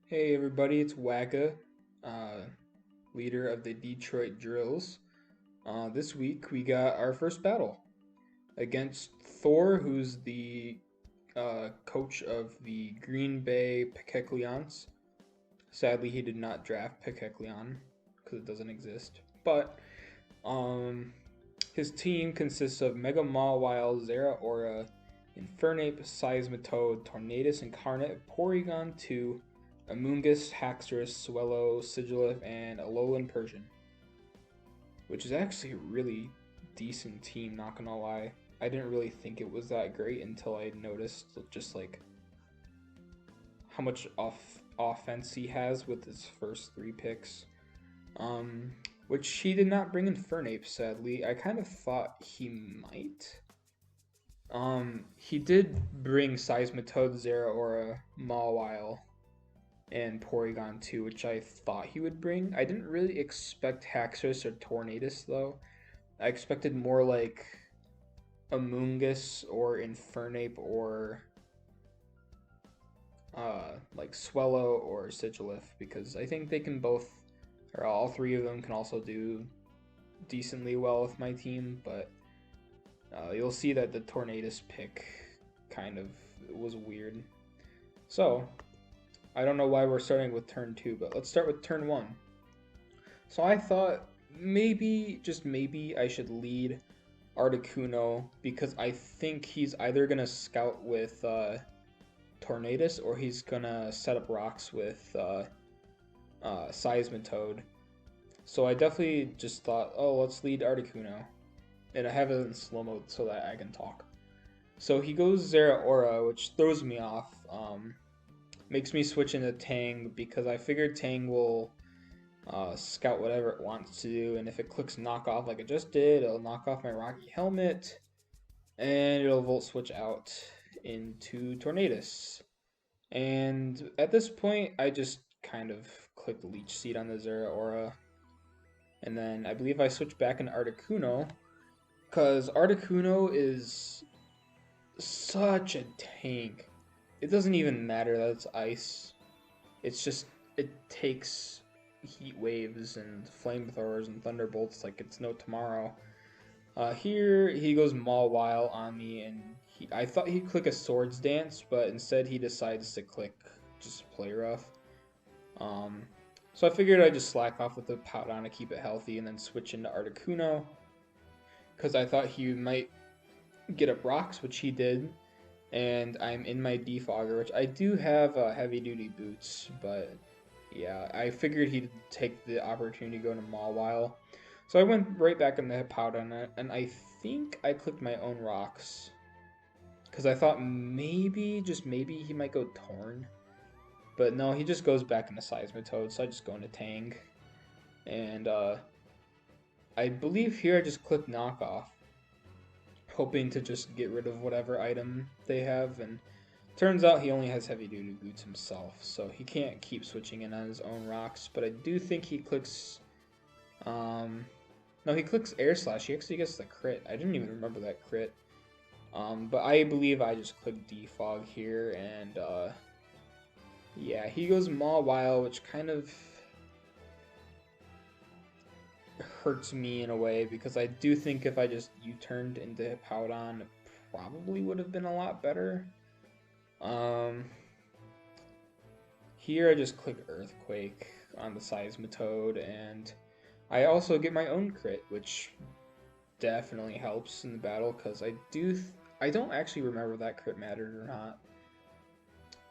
Hey everybody, it's Wagga, uh, leader of the Detroit Drills. This week we got our first battle against Thor, who's the coach of the Green Bay Pekeklians. Sadly, he did not draft Pekeklian because it doesn't exist. But um, his team consists of Mega Mawile, Zeraora, Infernape, Seismitoad, Tornadus Incarnate, Porygon 2, Amoonguss, Haxorus, Swellow, Sigilif, and Alolan Persian. Which is actually a really decent team, not gonna lie. I didn't really think it was that great until I noticed just like how much offense he has with his first three picks. Um, which he did not bring Infernape, sadly. I kind of thought he might. He did bring Seismitoad, Zeraora, Mawile, and Porygon 2, which I thought he would bring. I didn't really expect Haxorus or Tornadus, though. I expected more like Amoonguss or Infernape or like Swellow or Sigilif, because I think they can both, or all three of them can also do decently well with my team, but you'll see that the Tornadus pick kind of was weird. So, I don't know why we're starting with turn 2, but let's start with turn 1. So I thought maybe, just maybe, I should lead Articuno because I think he's either going to scout with Tornadus or he's going to set up rocks with Seismitoad. So I definitely just thought, oh, let's lead Articuno. And I have it in slow mode so that I can talk. So he goes Zeraora, which throws me off. Makes me switch into Tang because I figured Tang will scout whatever it wants to do, and if it clicks knockoff like it just did, it'll knock off my Rocky Helmet, and it'll Volt Switch out into Tornadus. And at this point, I just kind of clicked Leech Seed on the Zeraora, and then I believe I switched back into Articuno, because Articuno is such a tank. It doesn't even matter that it's ice. It's just, it takes heat waves and flamethrowers and thunderbolts like it's no tomorrow. Here he goes Mawile on me, and I thought he'd click a Swords Dance, but instead he decides to click just Play Rough. So I figured I'd just slack off with the Pout to keep it healthy and then switch into Articuno, because I thought he might get up rocks, which he did. And I'm in my defogger, which I do have heavy duty boots, but yeah, I figured he'd take the opportunity to go to Mawile. So I went right back in the Pout on it, and I think I clicked my own rocks, because I thought maybe, just maybe, he might go Torn. But no, he just goes back into Seismitoad, so I just go into Tang. And I believe here I just clicked Knockoff, hoping to just get rid of whatever item they have, and turns out he only has heavy duty boots himself, so he can't keep switching in on his own rocks. But I do think he clicks no, he clicks Air Slash. He actually gets the crit. I didn't even remember that crit. But I believe I just clicked Defog here, and yeah, he goes Mawile, which kind of hurts me in a way, because I do think if I just U-turned into Hippowdon, it probably would have been a lot better. Here I just click Earthquake on the Seismitoad, and I also get my own crit, which definitely helps in the battle, because I don't actually remember if that crit mattered or not.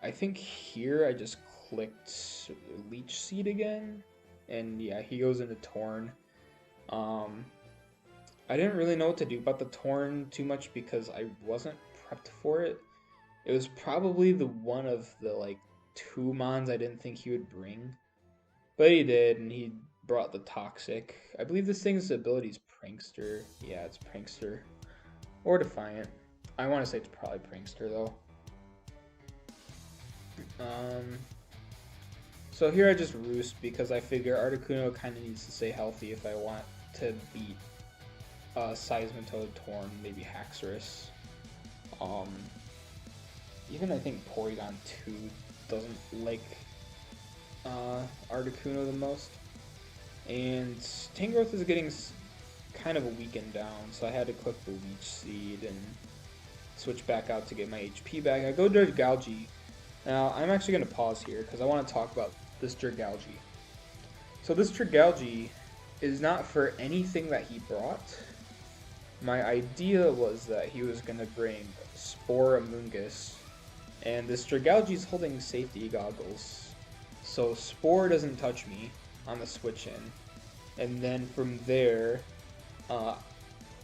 I think here I just clicked Leech Seed again, and yeah, he goes into Torn. I didn't really know what to do about the Torn too much because I wasn't prepped for it. It was probably the one of the like 2 mons I didn't think he would bring, but he did, and he brought the Toxic. I believe this thing's ability is Prankster. Yeah, it's Prankster or Defiant. I want to say it's probably Prankster though. So here I just Roost because I figure Articuno kind of needs to stay healthy if I want to beat Seismitoad, Torn, maybe Haxorus. Even I think Porygon 2 doesn't like Articuno the most. And Tangrowth is getting kind of weakened down, so I had to click the Leech Seed and switch back out to get my HP back. I go Dragalge. Now, I'm actually going to pause here because I want to talk about this Dragalge. So this Dragalge is not for anything that he brought. My idea was that he was going to bring Spore Amoonguss, and this Dragalge is holding safety goggles. So Spore doesn't touch me on the switch in, and then from there,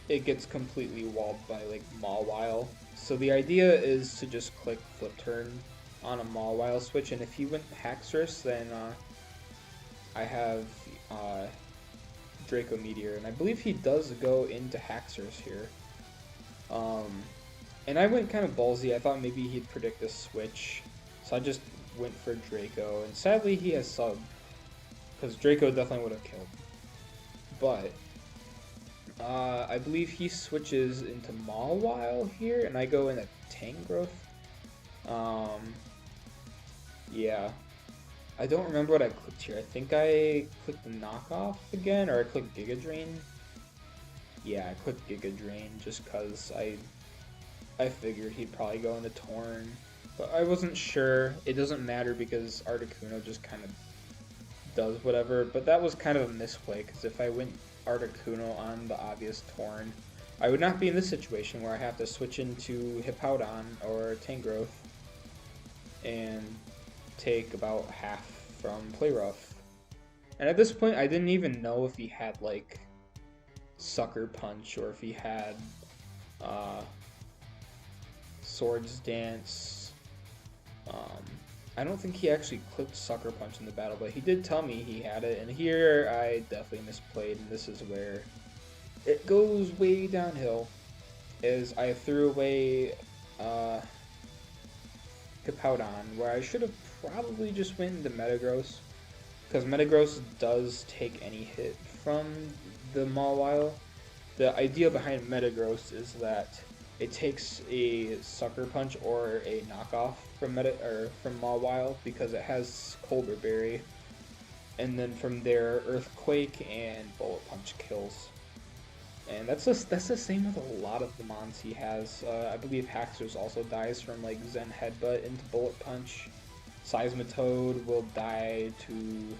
it gets completely walled by like Mawile. So the idea is to just click Flip Turn on a Mawile switch, and if he went Haxorus, then I have Draco Meteor, and I believe he does go into Haxorus here. And I went kind of ballsy. I thought maybe he'd predict a switch, so I just went for Draco, and sadly he has sub, because Draco definitely would have killed. But I believe he switches into Mawile here, and I go into Tangrowth. Yeah. I don't remember what I clicked here. I think I clicked the knockoff again, or I clicked Giga Drain. Yeah, I clicked Giga Drain just because I figured he'd probably go into Torn. But I wasn't sure. It doesn't matter because Articuno just kind of does whatever. But that was kind of a misplay, because if I went Articuno on the obvious Torn, I would not be in this situation where I have to switch into Hippowdon or Tangrowth and take about half from Play Rough. And at this point, I didn't even know if he had like Sucker Punch or if he had Swords Dance. I don't think he actually clicked Sucker Punch in the battle, but he did tell me he had it, and here I definitely misplayed, and this is where it goes way downhill, is I threw away Hippowdon, where I should have probably just went into Metagross, because Metagross does take any hit from the Mawile. The idea behind Metagross is that it takes a Sucker Punch or a knockoff from Mawile, because it has Colbur Berry, and then from there Earthquake and Bullet Punch kills. And that's the same with a lot of the mons he has. I believe Haxorus also dies from like Zen Headbutt into Bullet Punch. Seismitoad will die to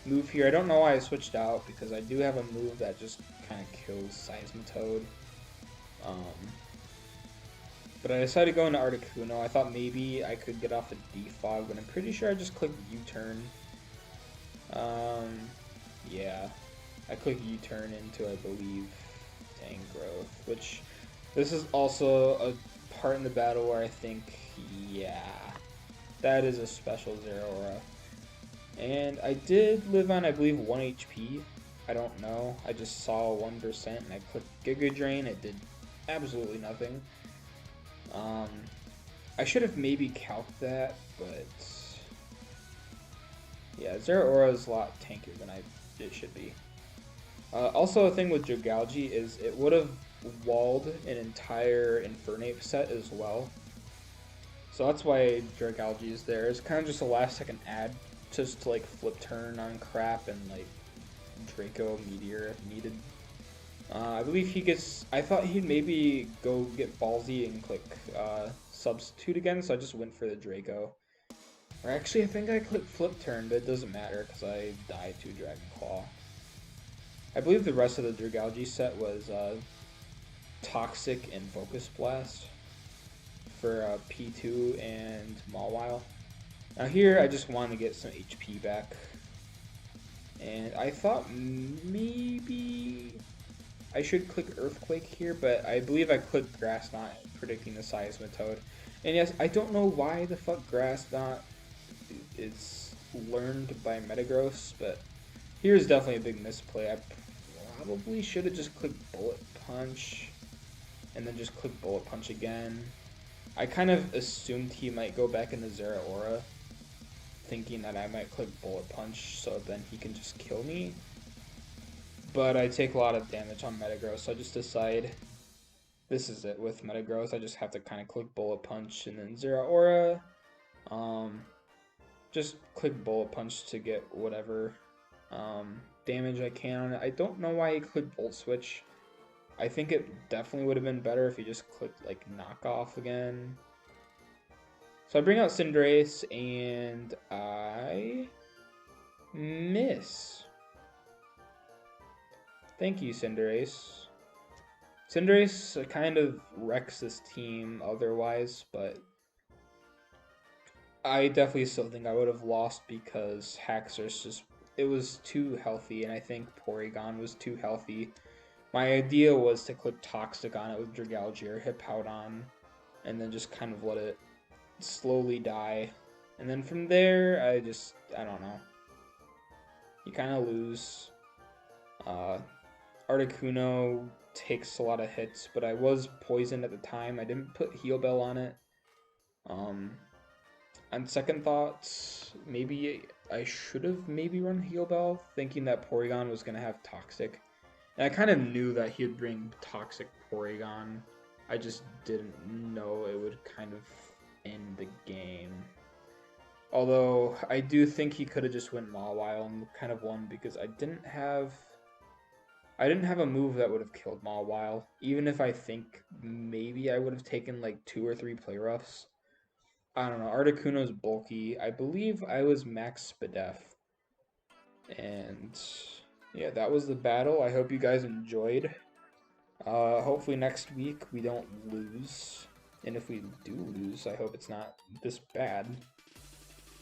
move here. I don't know why I switched out, because I do have a move that just kind of kills Seismitoad. But I decided to go into Articuno. I thought maybe I could get off a Defog, but I'm pretty sure I just clicked U-turn. Yeah. I click U-turn into, I believe, Tangrowth, which this is also a part in the battle where I think, yeah, that is a special Zeraora. And I did live on, I believe, 1 HP. I don't know. I just saw 1% and I clicked Giga Drain. It did absolutely nothing. I should have maybe calced that, but yeah, Zeraora is a lot tankier than it should be. Also, a thing with Dragalge is it would have walled an entire Infernape set as well. So that's why Dragalge is there. It's kind of just a last second add just to like flip turn on crap and like Draco Meteor if needed. I believe he gets, I thought he'd maybe go get ballsy and click Substitute again, so I just went for the Draco. Or actually I think I clicked flip turn, but it doesn't matter because I died to Dragon Claw. I believe the rest of the Dragalge set was Toxic and Focus Blast for P2 and Mawile. Now here I just wanted to get some HP back, and I thought maybe I should click Earthquake here, but I believe I clicked Grass Knot, predicting the Seismitoad. And yes, I don't know why the fuck Grass Knot is learned by Metagross, but here's definitely a big misplay. I probably should have just clicked Bullet Punch, and then just click Bullet Punch again. I kind of assumed he might go back into Zeraora, thinking that I might click Bullet Punch so then he can just kill me. But I take a lot of damage on Metagross, so I just decide this is it with Metagross. I just have to kind of click Bullet Punch and then Zeraora. just click Bullet Punch to get whatever damage I can on it. I don't know why he clicked Volt Switch. I think it definitely would have been better if he just clicked like Knock Off again. So I bring out Cinderace and I miss. Thank you, Cinderace. Cinderace kind of wrecks this team otherwise, but I definitely still think I would have lost because Haxorus just, it was too healthy, and I think Porygon was too healthy. My idea was to click Toxic on it with Dragalge or Hippowdon, and then just kind of let it slowly die. And then from there, I don't know. You kind of lose. Articuno takes a lot of hits, but I was poisoned at the time. I didn't put Heal Bell on it. On second thoughts, maybe I should have maybe run Heal Bell, thinking that Porygon was going to have Toxic. And I kind of knew that he would bring Toxic Porygon. I just didn't know it would kind of end the game. Although, I do think he could have just went Mawile and kind of won because I didn't have a move that would have killed Mawile. Even if I think maybe I would have taken like 2 or 3 play roughs. I don't know. Articuno's bulky. I believe I was max Spadef. And yeah, that was the battle. I hope you guys enjoyed. Hopefully next week we don't lose. And if we do lose, I hope it's not this bad.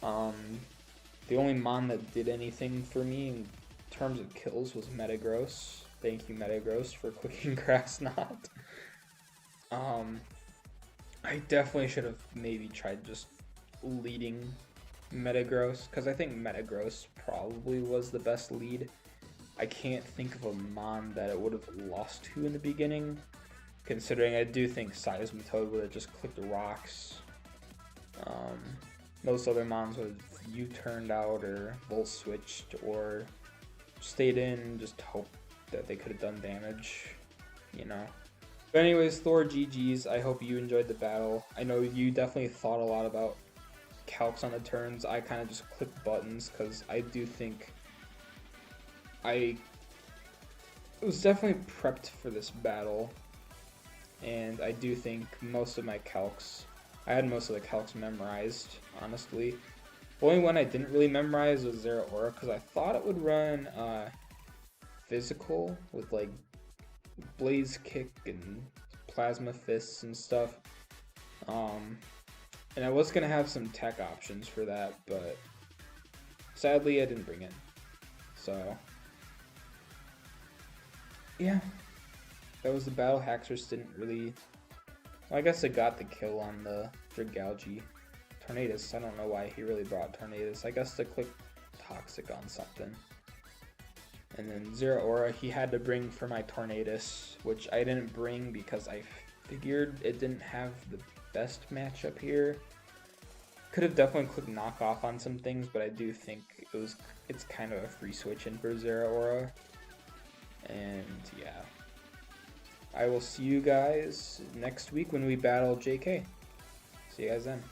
The only Mon that did anything for me in terms of kills was Metagross. Thank you, Metagross, for clicking Grass Knot. I definitely should have maybe tried just leading Metagross, because I think Metagross probably was the best lead. I can't think of a Mon that it would have lost to in the beginning, considering I do think Seismitoad would have just clicked rocks. Most other Mons would have U-turned out or Volt switched or stayed in and just hoped that they could have done damage, you know. But anyways, Thor, GG's. I hope you enjoyed the battle. I know you definitely thought a lot about calcs on the turns. I kind of just clicked buttons because I do think I was definitely prepped for this battle, and I do think most of my calcs, I had most of the calcs memorized, honestly. The only one I didn't really memorize was Zeraora because I thought it would run physical with like Blaze Kick and Plasma Fists and stuff. And I was gonna have some tech options for that, but sadly I didn't bring it. So yeah, that was the battle. Haxorus didn't really, well, I guess it got the kill on the Dragalge. Tornadus, I don't know why he really brought Tornadus. I guess to click Toxic on something. And then Zeraora, he had to bring for my Tornadus, which I didn't bring because I figured it didn't have the best matchup here. Could have definitely clicked Knock Off on some things, but I do think it's kind of a free switch in for Zeraora. And yeah, I will see you guys next week when we battle JK. See you guys then.